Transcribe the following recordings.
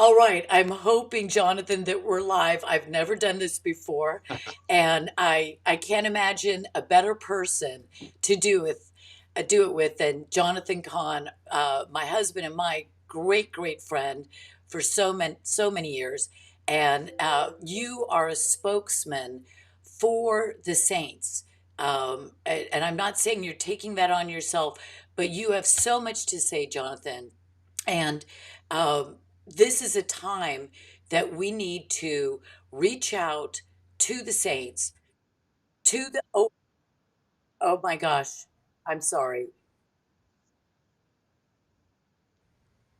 All right, I'm hoping, Jonathan, that we're live. I've never done this before, and I can't imagine a better person to do it with than Jonathan Cahn, my husband and my great friend for so many years. And you are a spokesman for the saints. And I'm not saying you're taking that on yourself, but you have so much to say, Jonathan. And this is a time that we need to reach out to the saints, oh my gosh, I'm sorry.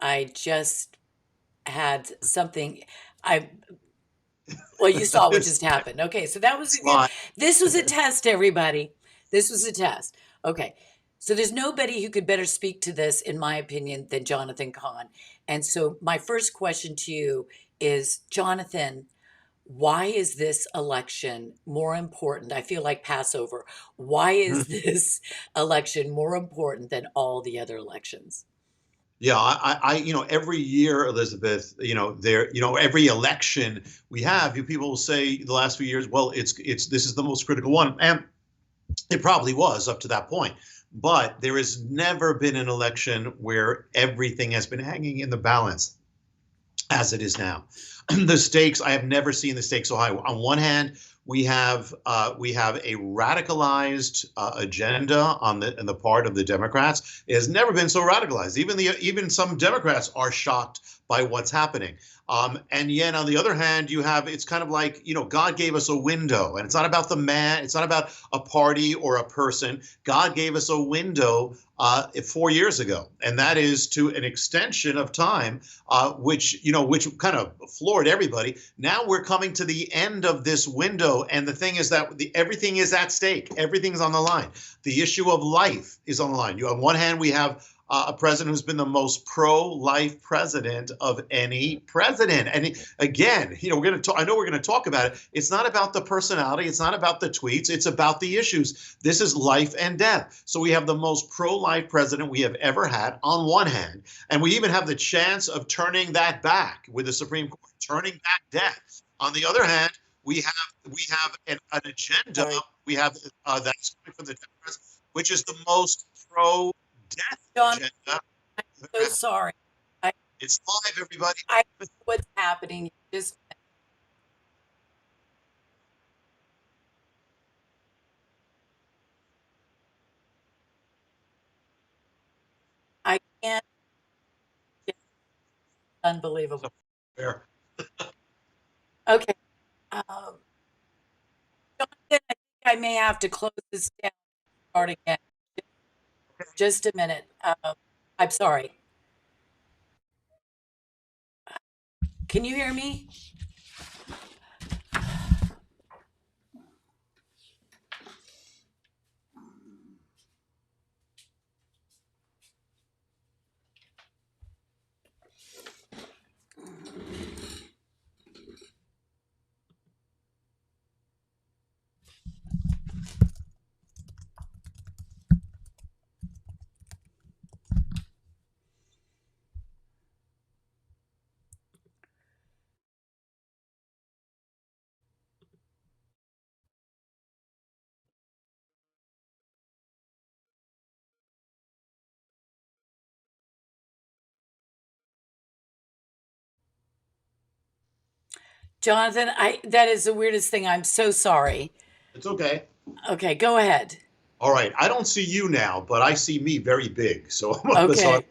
I just had something. I Well, you saw what It's just happened. Okay, so that was a good. fine. This was a test, everybody. This was a test. Okay, so there's nobody who could better speak to this, in my opinion, than Jonathan Cahn. And so my first question to you is, Jonathan, why is this election more important? I feel like Passover. Why is this election more important than all the other elections? Yeah, every year, Elizabeth, every election we have, you people will say the last few years, well, this is the most critical one, and it probably was up to that point. But there has never been an election where everything has been hanging in the balance as it is now. The stakes, I have never seen the stakes so high. On one hand, we have a radicalized agenda in the part of the Democrats. It has never been so radicalized. Even some Democrats are shocked by what's happening. And yet, on the other hand, it's kind of like, God gave us a window, and it's not about the man, it's not about a party or a person. God gave us a window 4 years ago, and that is to an extension of time, which kind of floored everybody. Now we're coming to the end of this window, and the thing is that everything is at stake. Everything's on the line. The issue of life is on the line. On one hand, we have a president who's been the most pro-life president of any president. And again, I know we're going to talk about it. It's not about the personality. It's not about the tweets. It's about the issues. This is life and death. So we have the most pro-life president we have ever had on one hand, and we even have the chance of turning that back with the Supreme Court, turning back death. On the other hand, we have an agenda. Sorry, We have that's coming from the Democrats, which is the most pro death John, agenda. so sorry. I, It's live, everybody. I know what's happening. Just I can't. It's unbelievable. So fair. Okay, um, Jonathan, I think I may have to close this down. Start again. Just a minute. I'm sorry. Can you hear me? Jonathan, I that is the weirdest thing. I'm so sorry. It's okay. Okay, go ahead. All right. I don't see you now, but I see me very big. So, Okay.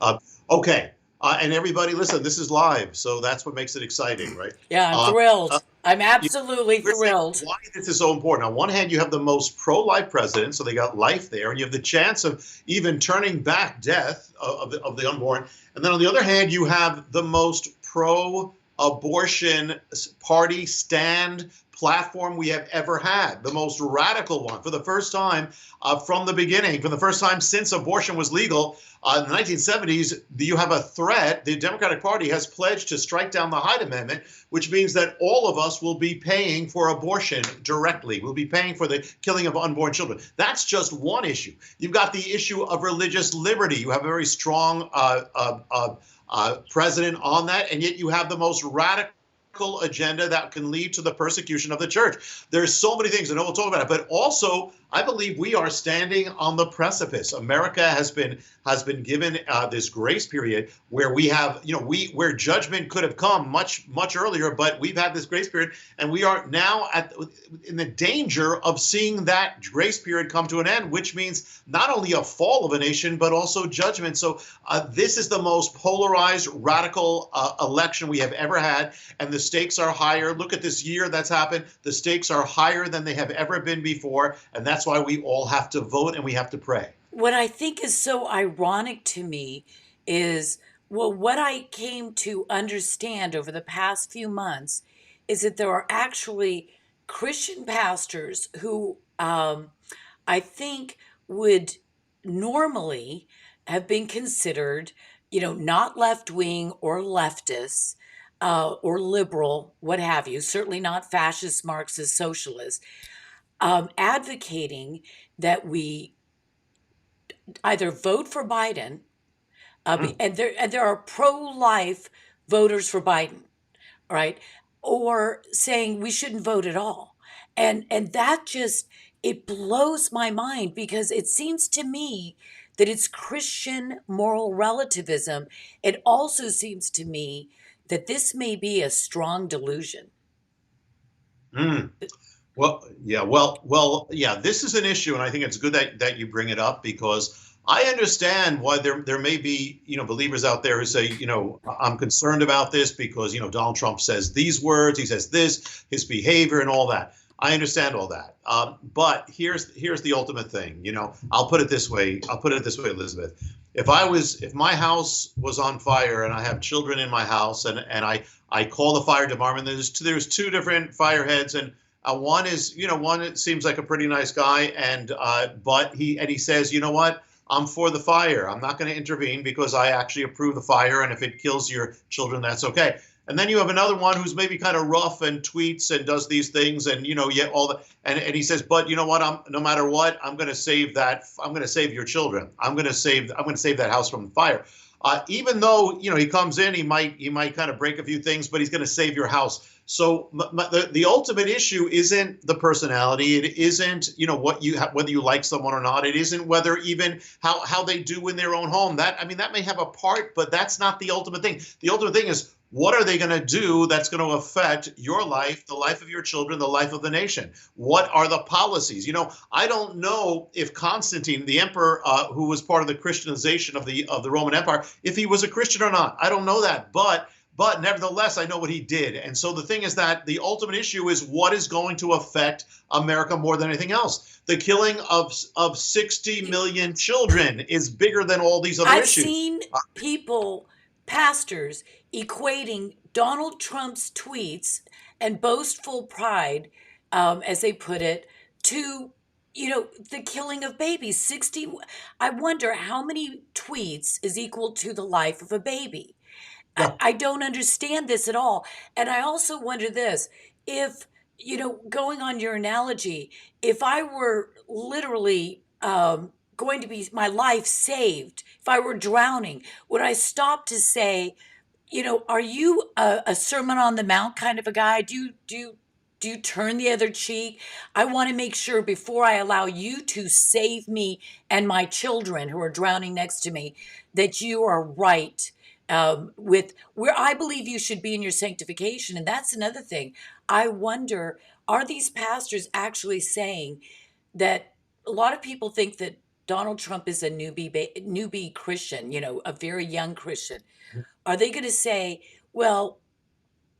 uh, okay. And everybody, listen, this is live, so that's what makes it exciting, right? Yeah, I'm Uh, uh, thrilled. I'm you absolutely We're saying thrilled. why this is so important. On one hand, you have the most pro-life president, so they got life there, and you have the chance of even turning back death of the unborn. And then on the other hand, you have the most pro-abortion party stand platform we have ever had, the most radical one. For the first time from the beginning, for the first time since abortion was legal in the 1970s, you have a threat. The Democratic Party has pledged to strike down the Hyde Amendment, which means that all of us will be paying for abortion directly. We'll be paying for the killing of unborn children. That's just one issue. You've got the issue of religious liberty. You have a very strong president on that, and yet you have the most radical agenda that can lead to the persecution of the church. There's so many things, I know we'll talk about it, but also I believe we are standing on the precipice. America has been given this grace period where we have, where judgment could have come much earlier, but we've had this grace period, and we are now in the danger of seeing that grace period come to an end, which means not only a fall of a nation but also judgment. So this is the most polarized, radical election we have ever had, and the stakes are higher. Look at this year that's happened. The stakes are higher than they have ever been before, and that's why we all have to vote and we have to pray. What I think is so ironic to me is, well, what I came to understand over the past few months is that there are actually Christian pastors who I think would normally have been considered, not left wing or leftist or liberal, what have you, certainly not fascist, Marxist, socialist, advocating that we either vote for Biden, Mm. and there are pro-life voters for Biden, right? Or saying we shouldn't vote at all. And that just, it blows my mind, because it seems to me that it's Christian moral relativism. It also seems to me that this may be a strong delusion. Mm. Well, yeah. This is an issue, and I think it's good that you bring it up, because I understand why there may be believers out there who say I'm concerned about this because Donald Trump says these words, he says this, his behavior, and all that. I understand all that, but here's the ultimate thing. I'll put it this way. Elizabeth. If my house was on fire and I have children in my house, and I call the fire department, there's two different fire heads, and one is one, it seems like a pretty nice guy, and but he says, you know what, I'm for the fire. I'm not going to intervene because I actually approve the fire, and if it kills your children, that's okay. And then you have another one who's maybe kind of rough and tweets and does these things, and yet all the, and he says, but you know what, no matter what, I'm going to save that. I'm going to save your children. I'm going to save that house from fire. Even though he comes in, he might kind of break a few things, but he's going to save your house. So the ultimate issue isn't the personality. It isn't whether you like someone or not. It isn't whether even how they do in their own home. That may have a part, but that's not the ultimate thing. The ultimate thing is, what are they going to do that's going to affect your life, the life of your children, the life of the nation? What are the policies? I don't know if Constantine, the emperor, who was part of the Christianization of the Roman Empire, if he was a Christian or not. I don't know that, but nevertheless, I know what he did. And so the thing is that the ultimate issue is what is going to affect America more than anything else. The killing of 60 million children is bigger than all these other issues. I've seen people, pastors, equating Donald Trump's tweets and boastful pride, as they put it, to the killing of babies. 60. I wonder how many tweets is equal to the life of a baby. Yeah. I don't understand this at all. And I also wonder this, if, going on your analogy, if I were literally going to be my life saved, if I were drowning, would I stop to say, are you a Sermon on the Mount kind of a guy? Do you turn the other cheek? I want to make sure before I allow you to save me and my children who are drowning next to me, that you are right with where I believe you should be in your sanctification. And that's another thing. I wonder, are these pastors actually saying that a lot of people think that Donald Trump is a newbie Christian, a very young Christian? Are they going to say, well,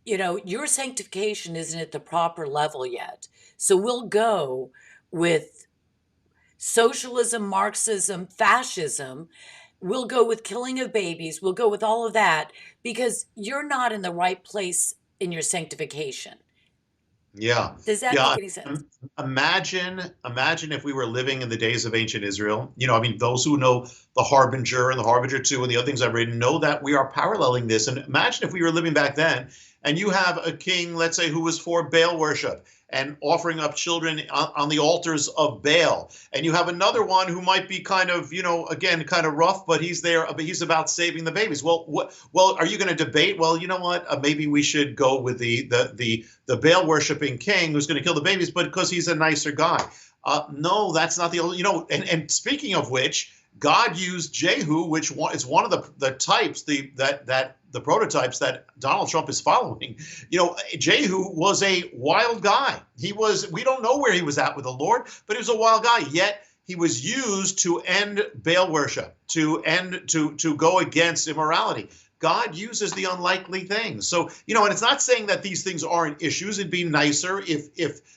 your sanctification isn't at the proper level yet, so we'll go with socialism, Marxism, fascism. We'll go with killing of babies. We'll go with all of that because you're not in the right place in your sanctification. Yeah, Does that yeah. make any sense? Imagine if we were living in the days of ancient Israel. I mean, those who know the Harbinger and the Harbinger 2 and the other things I've written know that we are paralleling this. And imagine if we were living back then, and you have a king, let's say, who was for Baal worship and offering up children on the altars of Baal, and you have another one who might be kind of, again, kind of rough, but he's there, but he's about saving the babies. Well, are you going to debate? Well, you know what? Maybe we should go with the Baal worshiping king who's going to kill the babies, but because he's a nicer guy. No, that's not the only, and speaking of which, God used Jehu, which is one of the types, the prototypes that Donald Trump is following. Jehu was a wild guy. We don't know where he was at with the Lord, but he was a wild guy. Yet he was used to end Baal worship, to go against immorality. God uses the unlikely things. So, and it's not saying that these things aren't issues. It'd be nicer if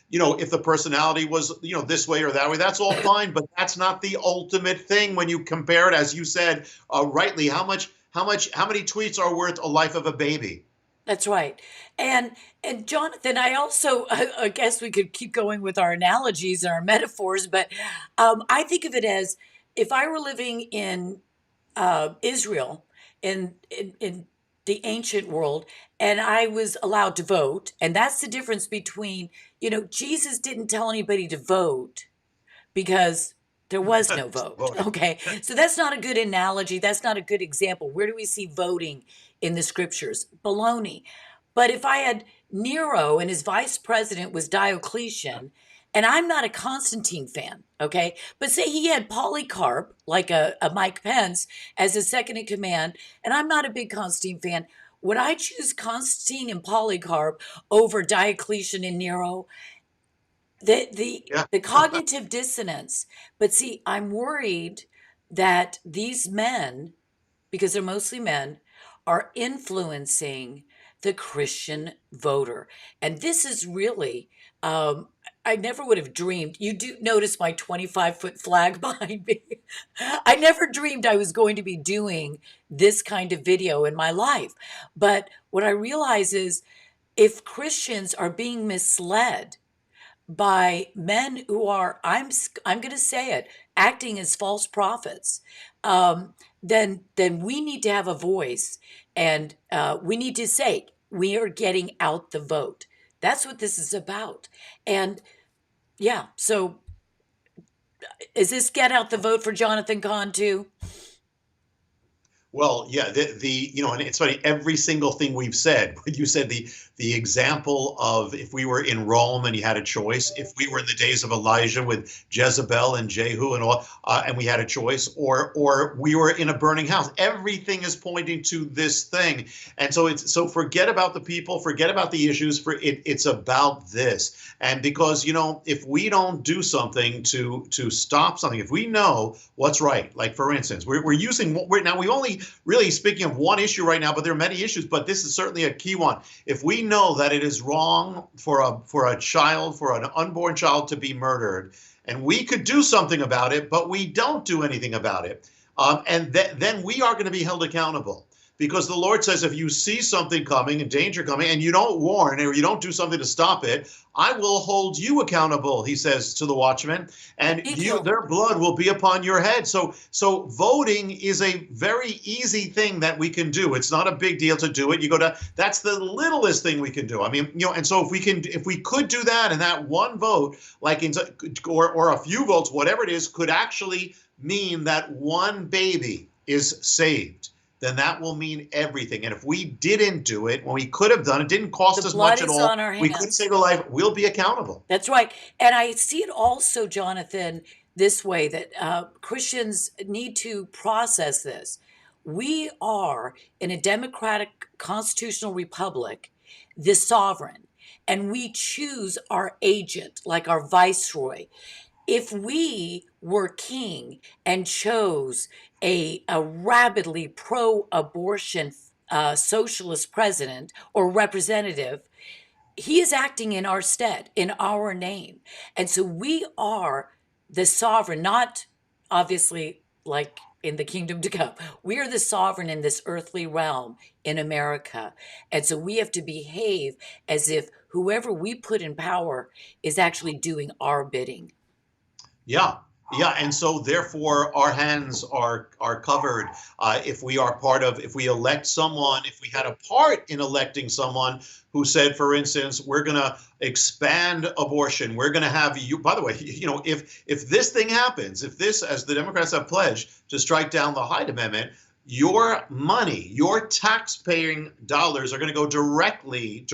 the personality was, this way or that way. That's all fine, but that's not the ultimate thing when you compare it, as you said, rightly, how many tweets are worth a life of a baby? That's right. And Jonathan, I also I guess we could keep going with our analogies and our metaphors, but I think of it as if I were living in Israel in the ancient world, and I was allowed to vote, and that's the difference between, Jesus didn't tell anybody to vote because there was no vote. Voting. Okay. So that's not a good analogy. That's not a good example. Where do we see voting in the scriptures? Baloney. But if I had Nero and his vice president was Diocletian, and I'm not a Constantine fan, okay? But say he had Polycarp, like a Mike Pence, as his second in command, and I'm not a big Constantine fan. Would I choose Constantine and Polycarp over Diocletian and Nero? the Yeah. the cognitive dissonance. But see, I'm worried that these men, because they're mostly men, are influencing the Christian voter. And this is really, I never would have dreamed. You do notice my 25-foot flag behind me. I never dreamed I was going to be doing this kind of video in my life. But what I realize is if Christians are being misled by men who are I'm going to say it, acting as false prophets, then we need to have a voice, and we need to say we are getting out the vote. That's what this is about. And yeah, so is this get out the vote for Jonathan Cahn too? Well, yeah, and it's funny. Every single thing we've said, you said the example of if we were in Rome and you had a choice, if we were in the days of Elijah with Jezebel and Jehu and all, and we had a choice, or we were in a burning house. Everything is pointing to this thing, and so forget about the people, forget about the issues. It's about this, and because if we don't do something to stop something, if we know what's right, like for instance, we're using now we've only really speaking of one issue right now, but there are many issues, but this is certainly a key one. If we know that it is wrong for an unborn child to be murdered, and we could do something about it, but we don't do anything about it, then we are going to be held accountable. Because the Lord says, if you see something coming and danger coming and you don't warn or you don't do something to stop it, I will hold you accountable, he says to the watchmen, and their blood will be upon your head. So voting is a very easy thing that we can do. It's not a big deal to do it. That's the littlest thing we can do. I mean, and so if we could do that, and that one vote, or a few votes, whatever it is, could actually mean that one baby is saved, then that will mean everything. And if we didn't do it when we could have done it, didn't cost us much at all, we couldn't save a life, we'll be accountable. That's right. And I see it also, Jonathan, this way that Christians need to process this. We are in a democratic constitutional republic, the sovereign, and we choose our agent, like our viceroy. If we were king and chose a rabidly pro-abortion socialist president or representative, he is acting in our stead, in our name. And so we are the sovereign, not obviously like in the kingdom to come. We are the sovereign in this earthly realm in America. And so we have to behave as if whoever we put in power is actually doing our bidding. Yeah. Yeah, and so therefore our hands are covered if we are part of, if we elect someone, if we had a part in electing someone who said, for instance, we're going to expand abortion, we're going to have you. By the way, if this thing happens, if this, as the Democrats have pledged to strike down the Hyde Amendment, your money, your tax-paying dollars are going to go directly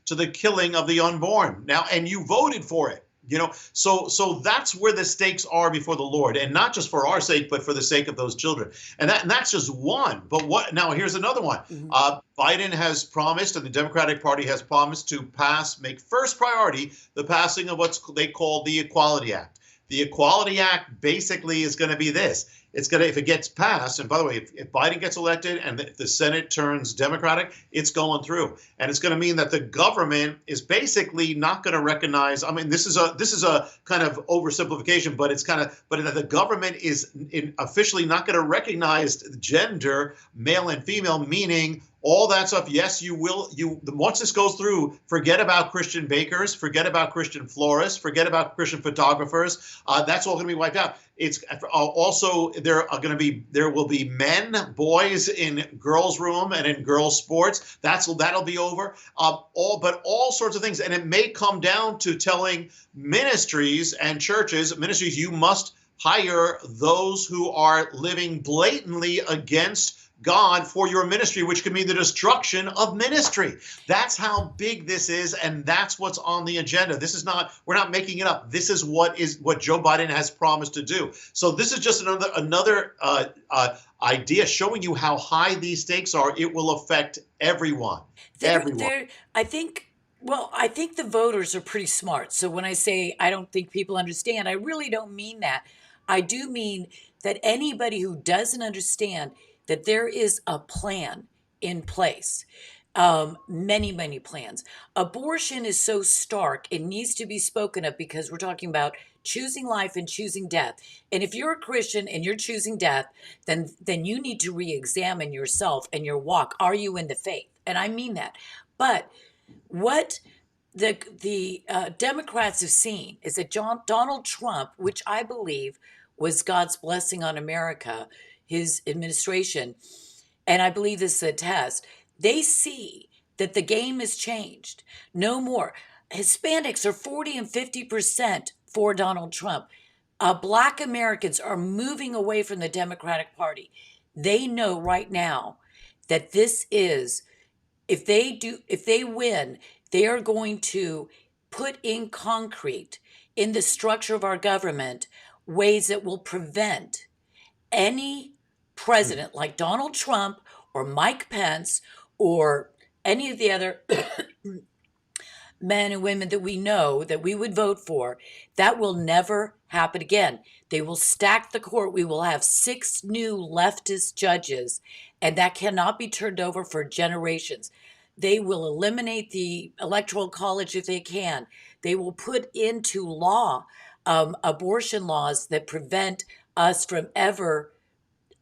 to the killing of the unborn. Now, and you voted for it. So that's where the stakes are before the Lord, and not just for our sake, but for the sake of those children. And that's just one. But what now? Here's another one. Biden has promised, and the Democratic Party has promised to make first priority the passing of what they call the Equality Act. The Equality Act basically is going to be this. It's going to, if it gets passed, and by the way, if Biden gets elected and the Senate turns Democratic, it's going through. And it's going to mean that the government is basically not going to recognize, I mean, this is a kind of oversimplification, but but the government is officially not going to recognize gender, male and female, meaning all that stuff. Yes, you will. Once this goes through, forget about Christian bakers, forget about Christian florists, forget about Christian photographers. That's all going to be wiped out. It's also there will be men, boys in girls' room and in girls' sports. That'll be over. All sorts of things, and it may come down to telling ministries, you must hire those who are living blatantly against God for your ministry, which could mean the destruction of ministry. That's how big this is, and that's what's on the agenda. We're not making it up. This is what Joe Biden has promised to do. So this is just another idea showing you how high these stakes are. It will affect everyone. I think the voters are pretty smart. So when I say I don't think people understand, I really don't mean that. I do mean that anybody who doesn't understand that there is a plan in place, many plans. Abortion is so stark, it needs to be spoken of, because we're talking about choosing life and choosing death. And if you're a Christian and you're choosing death, then you need to re-examine yourself and your walk. Are you in the faith? And I mean that. But what the Democrats have seen is that Donald Trump, which I believe was God's blessing on America, his administration, and I believe this is a test, they see that the game has changed. No more. Hispanics are 40 and 50% for Donald Trump. Black Americans are moving away from the Democratic Party. They know right now that this is, if they win, they are going to put in concrete in the structure of our government ways that will prevent any president like Donald Trump or Mike Pence or any of the other men and women that we know that we would vote for. That will never happen again. They will stack the court. We will have 6 new leftist judges, and that cannot be turned over for generations. They will eliminate the Electoral College if they can. They will put into law abortion laws that prevent us from ever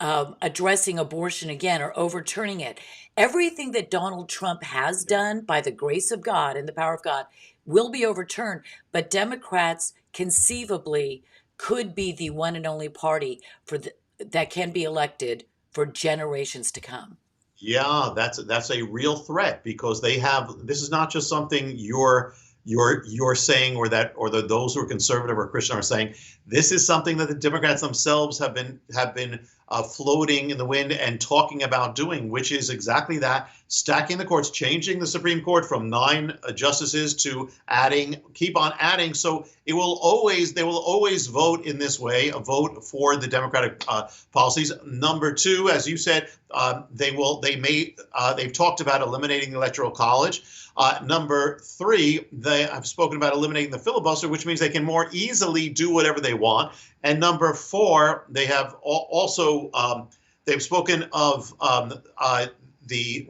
addressing abortion again or overturning it. Everything that Donald Trump has done by the grace of God and the power of God will be overturned, but Democrats conceivably could be the one and only party that can be elected for generations to come. Yeah, that's a real threat, because this is not just something you're saying, or those who are conservative or Christian are saying. This is something that the Democrats themselves have been floating in the wind and talking about doing, which is exactly that: stacking the courts, changing the Supreme Court from 9 justices to keep on adding. So they will always vote in this way, a vote for the Democratic policies. Number 2, as you said, they've talked about eliminating the Electoral College. Number 3, they have spoken about eliminating the filibuster, which means they can more easily do whatever they want. And number 4, they have also they've spoken of the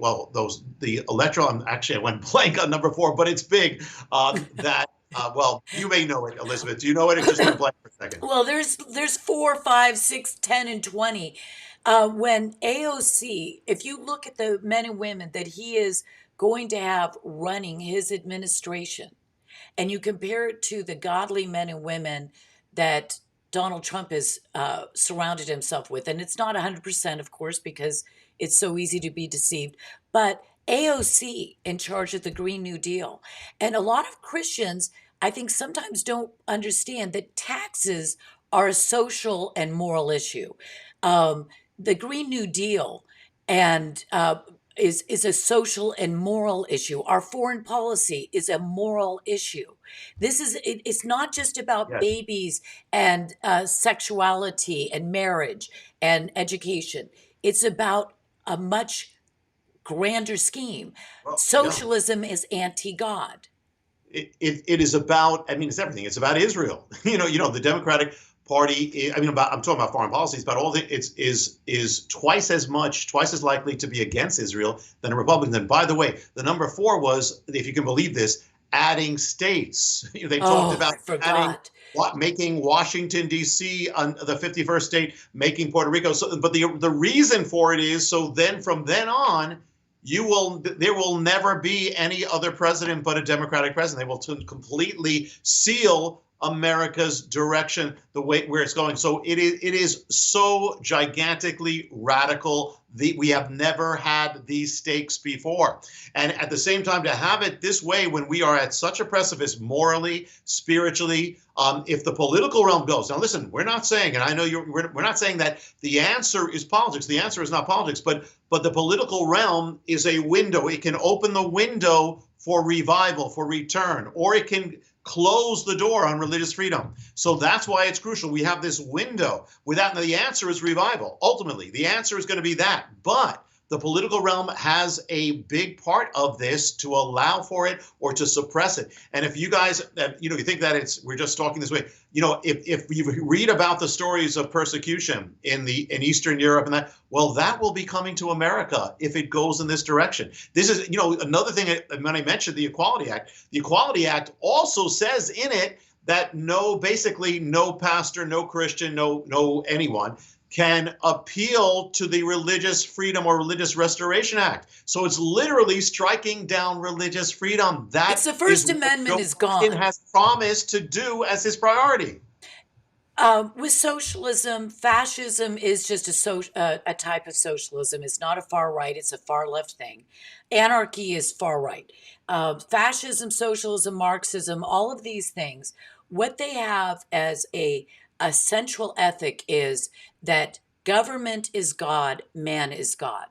electoral. Actually, I went blank on number 4, but it's big. You may know it, Elizabeth. Do you know it? It just went blank for a second. Well, there's 4, 5, 6, 10, and 20. When AOC, if you look at the men and women that he is going to have running his administration, and you compare it to the godly men and women that Donald Trump has surrounded himself with, and it's not 100%, of course, because it's so easy to be deceived, but AOC in charge of the Green New Deal. And a lot of Christians, I think, sometimes don't understand that taxes are a social and moral issue. The Green New Deal and is a social and moral issue. Our foreign policy is a moral issue. It's not just about Yes. babies and sexuality and marriage and education. It's about a much grander scheme. Well, yeah. Socialism is anti-God. It is about, I mean, it's everything. It's about Israel. The Democratic Party, I'm talking about foreign policy. It's about all the, it's is twice as likely to be against Israel than a Republican. And by the way, the number four was, if you can believe this, adding states. They talked Oh, about I adding forgot. making Washington D.C. on the 51st state, making Puerto Rico. So, but the reason for it is so then from then on, there will never be any other president but a Democratic president. They will completely seal America's direction, the way where it's going. So it is so gigantically radical. We have never had these stakes before. And at the same time, to have it this way when we are at such a precipice morally, spiritually, if the political realm goes. Now, listen, we're not saying, and I know we're not saying that the answer is politics. The answer is not politics, but the political realm is a window. It can open the window for revival, for return, or it can close the door on religious freedom. So that's why it's crucial. We have this window. Without the answer is revival. Ultimately, the answer is going to be that. But the political realm has a big part of this to allow for it or to suppress it. And if you guys, you think that we're just talking this way, if you read about the stories of persecution in Eastern Europe and that, well, that will be coming to America if it goes in this direction. This is, another thing when I mentioned the Equality Act also says in it that basically no pastor, no Christian, no anyone can appeal to the Religious Freedom or Religious Restoration Act. So it's literally striking down religious freedom. That It's the First is what Amendment Joe is Biden gone. has promised to do as his priority. With socialism, fascism is just a type of socialism. It's not a far right; it's a far left thing. Anarchy is far right. Fascism, socialism, Marxism, all of these things, what they have as a central ethic is that government is God, man is God.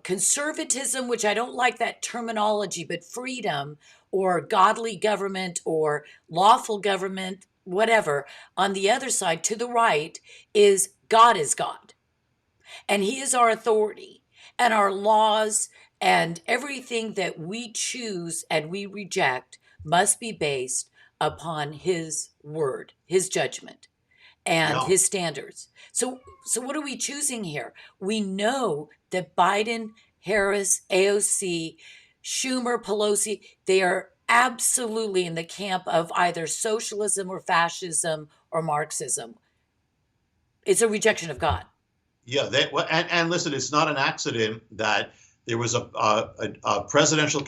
Conservatism, which I don't like that terminology, but freedom or godly government or lawful government, whatever, on the other side to the right is God is God. And He is our authority. And our laws and everything that we choose and we reject must be based upon His word, His judgment and Yeah. his standards. So what are we choosing here? We know that Biden, Harris, AOC, Schumer, Pelosi, they are absolutely in the camp of either socialism or fascism or Marxism. It's a rejection of God. Yeah, and listen, it's not an accident that there was a presidential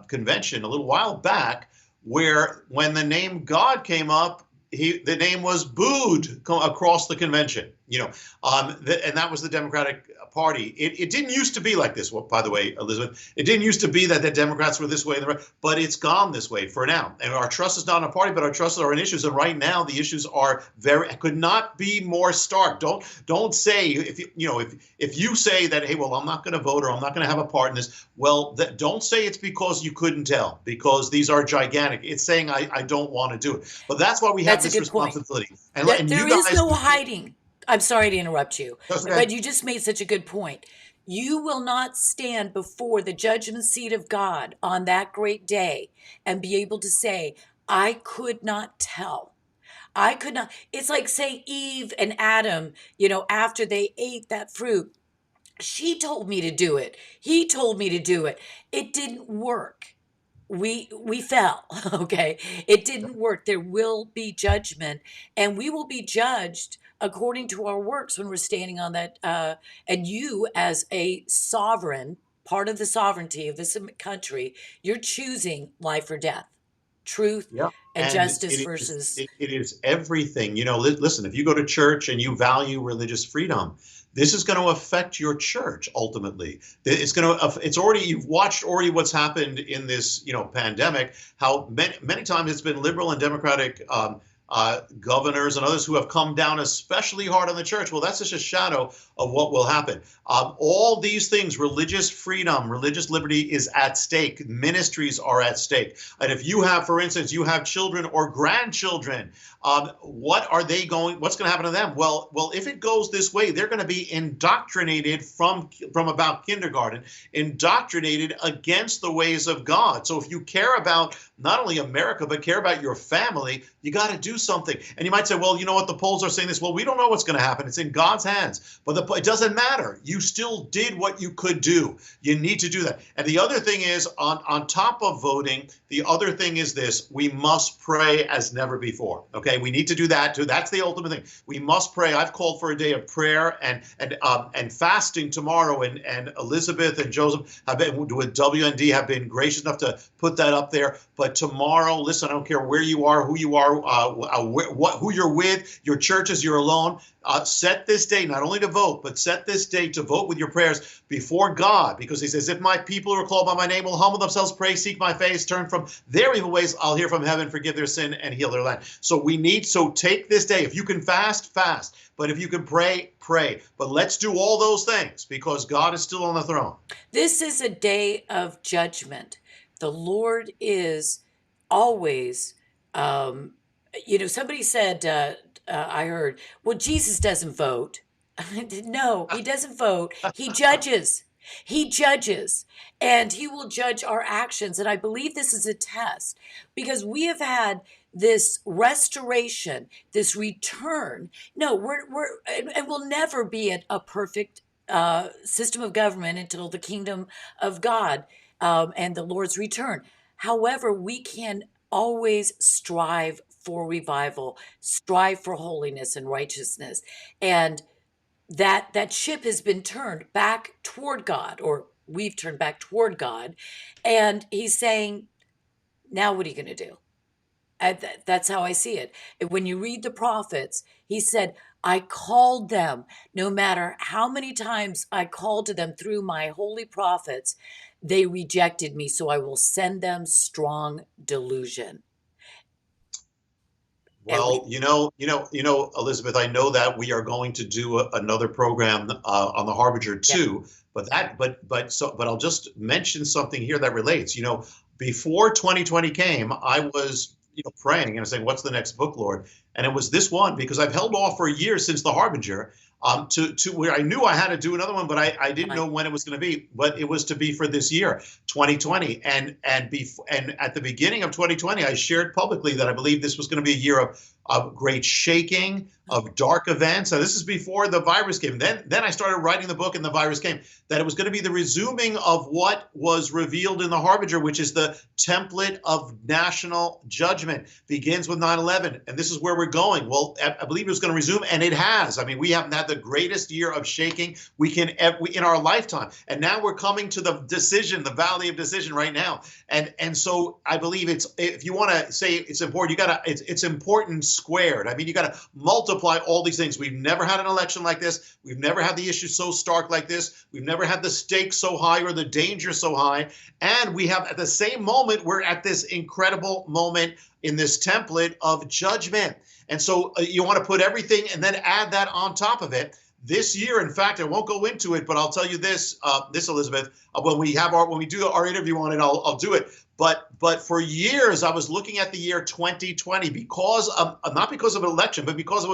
convention a little while back where when the name God came up, the name was booed across the convention. And that was the Democratic Party. It didn't used to be like this. Well, by the way, Elizabeth, it didn't used to be that the Democrats were this way, but it's gone this way for now. And our trust is not in a party, but our trust are in issues. And right now, the issues are could not be more stark. Don't say if you say that, hey, well, I'm not going to vote or I'm not going to have a part in this. Well, don't say it's because you couldn't tell, because these are gigantic. It's saying I don't want to do it. But that's why we have That's a this good point. responsibility. And There you is guys, no hiding. I'm sorry to interrupt you, okay. but you just made such a good point. You will not stand before the judgment seat of God on that great day and be able to say, I could not tell. I could not. It's like, say, Eve and Adam, after they ate that fruit, she told me to do it. He told me to do it. It didn't work. we fell. Okay, it didn't work. There will be judgment, and we will be judged according to our works when we're standing on that, and you, as a sovereign, part of the sovereignty of this country, you're choosing life or death, truth Yeah. and And justice versus. it is everything. Listen, if you go to church and you value religious freedom, this is going to affect your church ultimately. It's already, you've watched already what's happened in this, pandemic, how many times it's been liberal and democratic governors and others who have come down especially hard on the church. Well, that's just a shadow of what will happen. All these things, religious freedom, religious liberty is at stake. Ministries are at stake. And if you have, for instance, you have children or grandchildren, what's going to happen to them? Well, if it goes this way, they're going to be indoctrinated from about kindergarten, indoctrinated against the ways of God. So if you care about not only America, but care about your family, you got to do something. And you might say, well, you know what, the polls are saying this. Well, we don't know what's going to happen. It's in God's hands. But it doesn't matter. You still did what you could do. You need to do that. And the other thing is, on top of voting, the other thing is this: we must pray as never before. Okay, we need to do that too. That's the ultimate thing. We must pray. I've called for a day of prayer and fasting tomorrow. And Elizabeth and Joseph have been with WND have been gracious enough to put that up there. But tomorrow, listen, I don't care where you are, who you are, who you're with, your churches, you're alone. Set this day not only to vote, but set this day to vote with your prayers before God, because he says, if my people who are called by my name will humble themselves, pray, seek my face, turn from their evil ways, I'll hear from heaven, forgive their sin, and heal their land. So take this day. If you can fast, fast. But if you can pray, pray. But let's do all those things because God is still on the throne. This is a day of judgment. The Lord is always, somebody said, I heard, well, Jesus doesn't vote. No, he doesn't vote. He judges. He judges, and he will judge our actions. And I believe this is a test because we have had this restoration, this return. No, and we'll never be at a perfect system of government until the kingdom of God and the Lord's return. However, we can always strive for revival, strive for holiness and righteousness. And that ship has been turned back toward God, or we've turned back toward God. And he's saying, now what are you going to do? That's how I see it. When you read the prophets, he said, I called them. No matter how many times I called to them through my holy prophets, they rejected me. So I will send them strong delusion. And Well, Elizabeth, I know that we are going to do another program on the Harbinger yeah, too. But I'll just mention something here that relates. Before 2020 came, I was praying and saying, "What's the next book, Lord?" And it was this one because I've held off for a year since the Harbinger. To where I knew I had to do another one, but I didn't know when it was going to be. But it was to be for this year, 2020, and at the beginning of 2020, I shared publicly that I believe this was going to be a year of great shaking, of dark events. So this is before the virus came. Then I started writing the book, and the virus came. That it was going to be the resuming of what was revealed in the Harbinger, which is the template of national judgment. Begins with 9/11, and this is where we're going. Well, I believe it was going to resume, and it has. I mean, we haven't had the greatest year of shaking in our lifetime, and now we're coming to the decision, the valley of decision right now. And so I believe if you want to say it's important, it's important squared. I mean, you got to multiply all these things. We've never had an election like this. We've never had the issue so stark like this. We've never had the stakes so high or the danger so high. And we have, at the same moment, we're at this incredible moment in this template of judgment. And so you want to put everything and then add that on top of it. This year, in fact, I won't go into it, but I'll tell you this, Elizabeth, when we do our interview on it, I'll do it. But for years, I was looking at the year 2020 because of, not because of an election, but because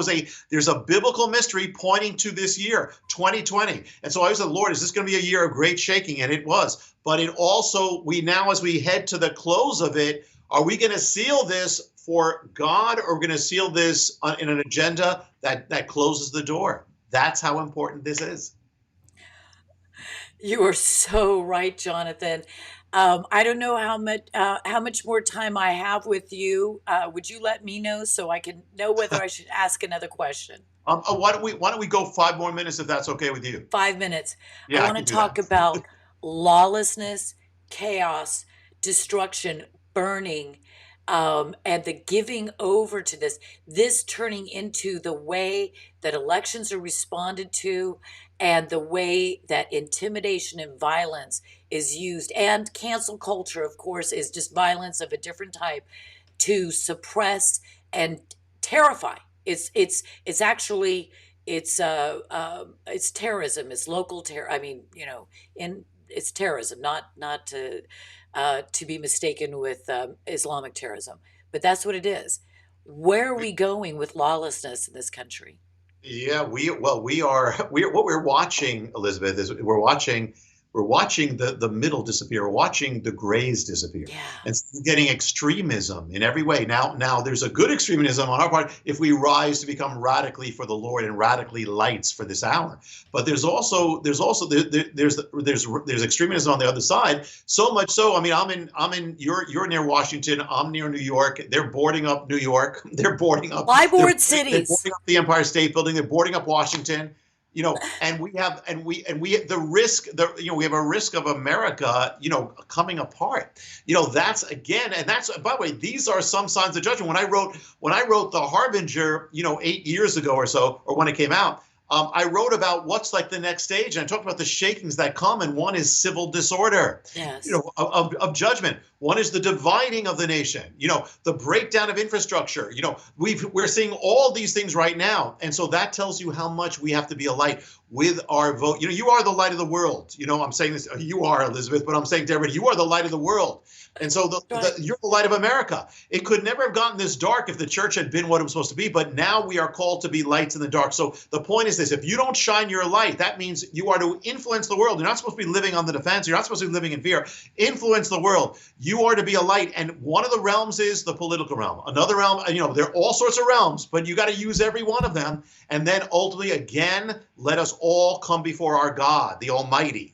there's a biblical mystery pointing to this year, 2020. And so I said, Lord, is this going to be a year of great shaking? And it was. But it also, as we head to the close of it, are we going to seal this for God, or are we going to seal this in an agenda that closes the door? That's how important this is. You are so right, Jonathan. I don't know how much more time I have with you. Would you let me know so I can know whether I should ask another question? Why don't we go 5 more minutes if that's okay with you? 5 minutes. I Yeah, I want to can do talk that. about lawlessness, chaos, destruction, burning, and the giving over to this turning into the way that elections are responded to, and the way that intimidation and violence is used. And cancel culture, of course, is just violence of a different type to suppress and terrify. It's actually it's terrorism. It's local terror. I mean, in it's terrorism, not to be mistaken with Islamic terrorism. But that's what it is. Where are we going with lawlessness in this country? Yeah, we are what we're watching, Elizabeth, is we're watching the middle disappear. We're watching the grays disappear, Yeah. and we're getting extremism in every way. Now there's a good extremism on our part if we rise to become radically for the Lord and radically lights for this hour. But there's extremism on the other side. So much so, I mean, you're near Washington. I'm near New York. They're boarding up New York. They're boarding up. They're Flyboard they're cities. boarding up the Empire State Building. They're boarding up Washington. And we the risk we have a risk of America coming apart. That's again, and that's, by the way, these are some signs of judgment. When I wrote The Harbinger 8 years ago or so, or when it came out, I wrote about what's like the next stage, and I talked about the shakings that come, and one is civil disorder, Yes. of judgment. One is the dividing of the nation, the breakdown of infrastructure. We're seeing all these things right now, and so that tells you how much we have to be a light with our vote. You are the light of the world. I'm saying this, you are, Elizabeth, but I'm saying to everybody, you are the light of the world. And so Right. you're the light of America. It could never have gotten this dark if the church had been what it was supposed to be, but now we are called to be lights in the dark. So the point is this: if you don't shine your light, that means you are to influence the world. You're not supposed to be living on the defense. You're not supposed to be living in fear. Influence the world. You are to be a light. And one of the realms is the political realm. Another realm, there are all sorts of realms, but you got to use every one of them. And then ultimately, again, let us all come before our God, the Almighty,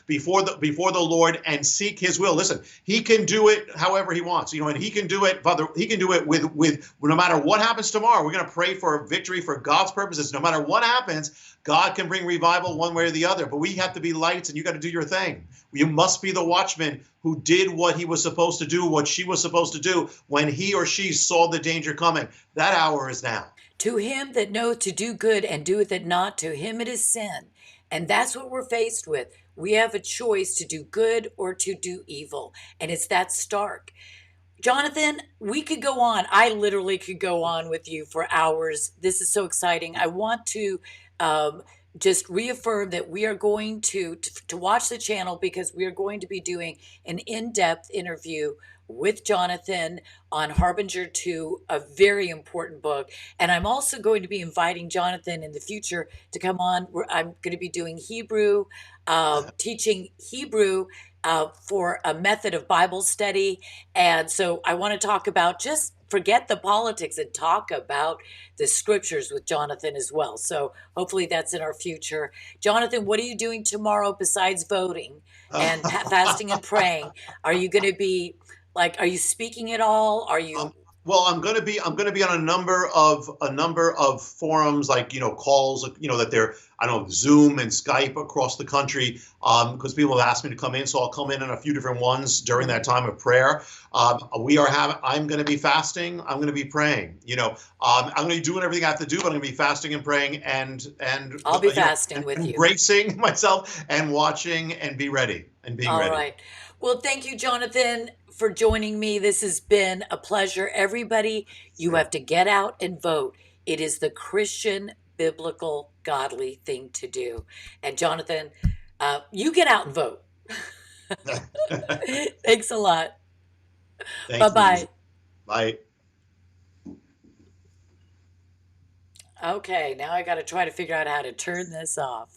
before the Lord, and seek His will. Listen, He can do it however He wants, and He can do it, Father. He can do it with no matter what happens tomorrow. We're going to pray for victory for God's purposes. No matter what happens, God can bring revival one way or the other. But we have to be lights, and you got to do your thing. You must be the watchman who did what he was supposed to do, what she was supposed to do when he or she saw the danger coming. That hour is now. To him that knoweth to do good and doeth it not, to him it is sin. And that's what we're faced with. We have a choice to do good or to do evil. And it's that stark. Jonathan, we could go on. I literally could go on with you for hours. This is so exciting. I want to um, just reaffirm that we are going to watch the channel, because we are going to be doing an in-depth interview with Jonathan on Harbinger 2, a very important book. And I'm also going to be inviting Jonathan in the future to come on. I'm going to be doing Hebrew, teaching Hebrew for a method of Bible study. And so I want to talk about, just forget the politics and talk about the scriptures with Jonathan as well. So hopefully that's in our future. Jonathan, what are you doing tomorrow besides voting and fasting and praying? Are you going to be are you speaking at all? Are Um, you? well, I'm going to be on a number of forums, like calls, that they're, I don't know, Zoom and Skype across the country, because people have asked me to come in, so I'll come in on a few different ones during that time of prayer. I'm going to be fasting. I'm going to be praying. I'm going to be doing everything I have to do, but I'm going to be fasting and praying, and I'll be fasting with you. embracing myself and watching and be ready and being All ready. right. Well, thank you, Jonathan, for joining me. This has been a pleasure. Everybody, you have to get out and vote. It is the Christian, biblical, godly thing to do. And Jonathan, you get out and vote. Thanks a lot. Bye Thank you, Elizabeth. bye. Bye. Okay, now I got to try to figure out how to turn this off.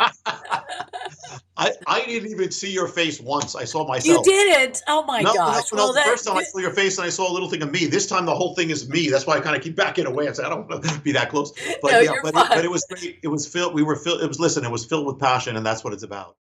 I didn't even see your face once. I saw You myself. didn't? Oh my No, no, gosh. no. Well, The first time I saw your face and I saw a little thing of me. This time the whole thing is me. That's why I kind of keep backing away. I said I don't want to be that close. no, But yeah, you're but fine. it was great. It was filled. We were filled. It was, listen. It was filled with passion, and that's what it's about.